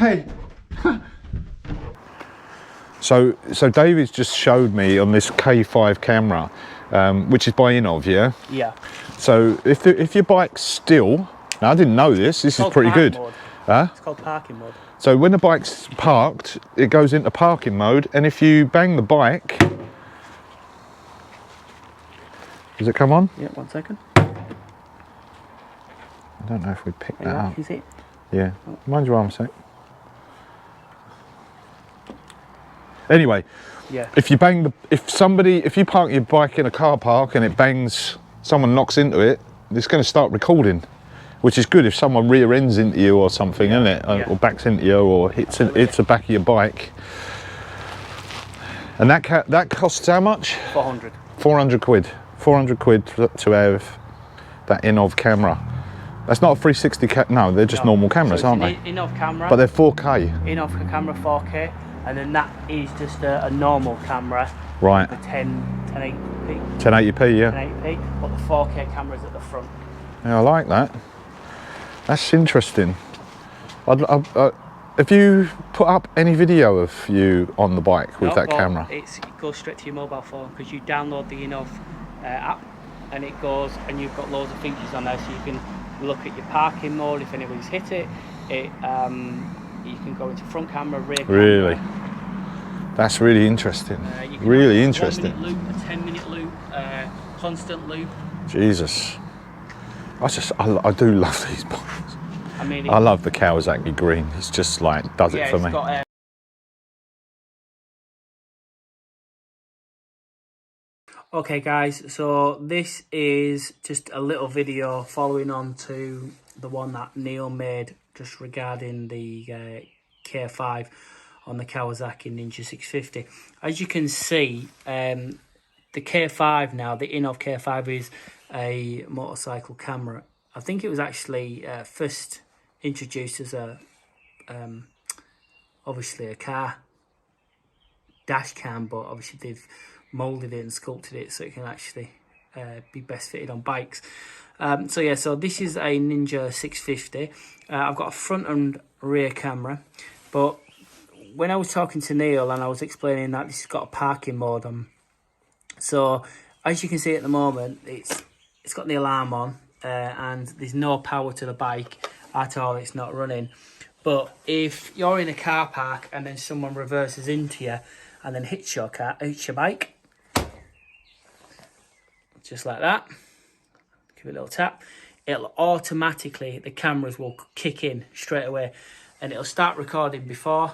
Hey. So David's just showed me on this K5 camera, which is by Innov, yeah? Yeah. So if your bike's still, now I didn't know this is pretty good. Mode. Huh? It's called parking mode. So when the bike's parked, it goes into parking mode, and if you bang the bike, does it come on? Yeah, 1 second. I don't know if we picked that up. Is it? Yeah, mind your arm a sec. Anyway, yeah. If you park your bike in a car park and it bangs, someone knocks into it, it's going to start recording, which is good if someone rear ends into you or something, isn't it? Yeah. Or backs into you or hits the back of your bike. And that costs how much? 400. 400 quid. 400 quid to have that Innov camera. That's not a 360 no, they're just normal cameras, so aren't they? Innov camera. But they're 4K. Innov camera 4K, and then that is just a normal camera. Right. For 1080p. 1080p, yeah. 1080p, but the 4K camera's at the front. Yeah, I like that. That's interesting. Have you put up any video of you on the bike with that camera? It goes straight to your mobile phone because you download the Innov app, and it goes, and you've got loads of features on there, so you can look at your parking mode if anybody's hit it. You can go into front camera, rear camera. Really? That's really interesting. Really interesting. 1 minute loop, a 10-minute loop, constant loop. Jesus. I do love these bikes. I mean, I love the Kawasaki green. It's just like, does it for me. Okay guys, so this is just a little video following on to the one that Neil made just regarding the K5 on the Kawasaki Ninja 650. As you can see, the K5 now, the Innov K5 is a motorcycle camera. I think it was actually first introduced as a obviously a car dash cam, but obviously they've molded it and sculpted it so it can actually be best fitted on bikes. So yeah, so this is a Ninja 650. I've got a front and rear camera, but when I was talking to Neil and I was explaining that this has got a parking mode on, so as you can see at the moment, it's got the alarm on, and there's no power to the bike at all. It's not running. But if you're in a car park and then someone reverses into you and then hits your bike, just like that, give it a little tap, it'll automatically, the cameras will kick in straight away, and it'll start recording before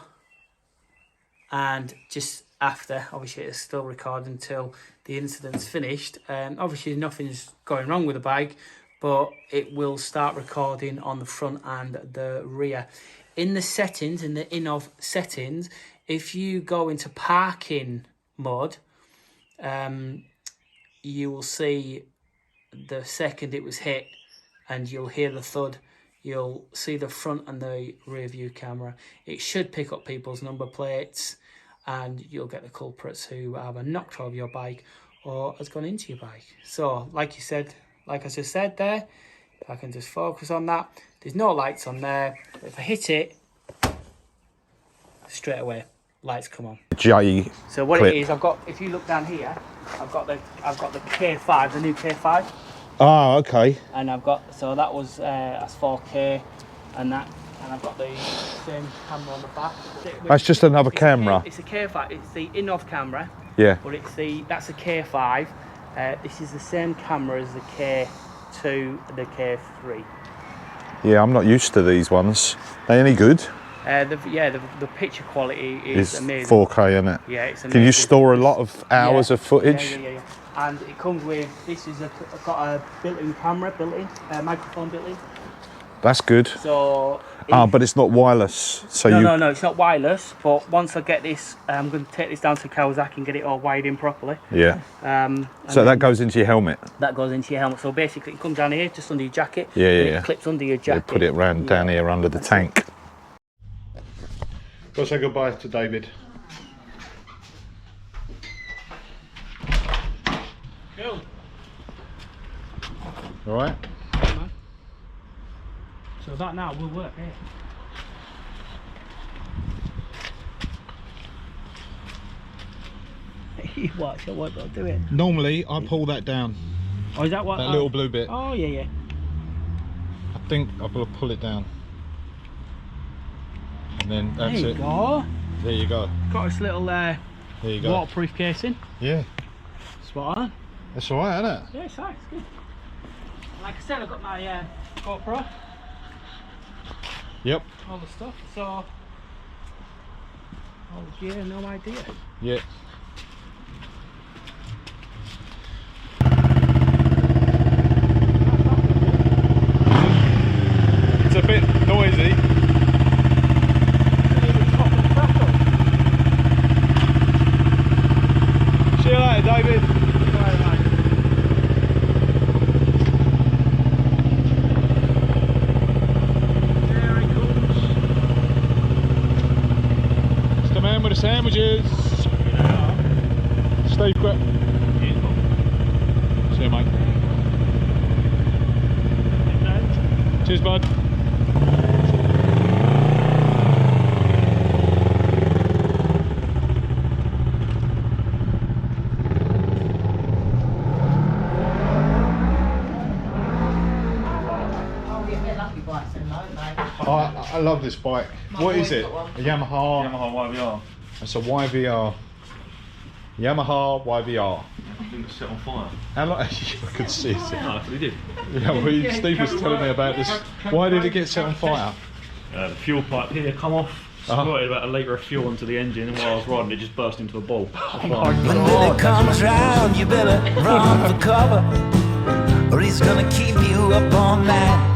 and just after. Obviously it's still recording until the incident's finished. Obviously nothing's going wrong with the bike, but it will start recording on the front and the rear. In the settings, in the Innov settings, if you go into parking mode, you will see the second it was hit, and you'll hear the thud. You'll see the front and the rear view camera. It should pick up people's number plates, and you'll get the culprits who either knocked over your bike or has gone into your bike. So, like you said, like I just said there, if I can just focus on that, there's no lights on there. If I hit it, straight away, lights come on. So what it is, I've got, if you look down here, I've got the K5, the new K5. Oh, okay. And I've got, so that was that's 4K, and I've got the same camera on the back. That's just another camera. It's a K5. It's the Innov camera. Yeah. But that's a K5. This is the same camera as the K2 and the K3. Yeah, I'm not used to these ones. They any good? The picture quality is amazing. 4K, isn't it? Yeah, it's amazing. Can you store a lot of hours of footage? Yeah. And it comes with, this is got a built-in camera, microphone built-in. That's good. So. But it's not wireless. So No, it's not wireless. But once I get this, I'm going to take this down to Kawasaki and get it all wired in properly. Yeah. So that goes into your helmet. That goes into your helmet. So basically, it comes down here, just under your jacket. Yeah. It clips under your jacket. Put it down here under the tank. Go say goodbye to David. Cool. All right. So that now will work here. You watch, I won't do it. Normally, I pull that down. Oh, is that what? That little blue bit. Oh, yeah, yeah. I think I've got to pull it down. And then that's There you it. go. There you go. Got this little There you go. waterproof casing. Yeah. Spot on. That's alright, isn't it? Yeah, it's nice, it's good. Like I said, I've got my GoPro. Yep. All the stuff, so all the gear, no idea. Yeah. It's a bit noisy. See you later, David. It's the man with the sandwiches. Steve Grip. See you, mate. Cheers, bud. I love this bike. What is it? A Yamaha? Yamaha YVR. It's a YVR. Yamaha YVR. I think it's set on fire. How long? I could see it. No, I actually did. Yeah, well, Steve was telling me about this. Why did it get set on fire? The fuel pipe here come off, squirted about a litre of fuel into the engine, and while I was riding it just burst into a ball. When Billy comes round, you better run for cover, or he's gonna keep you up all night.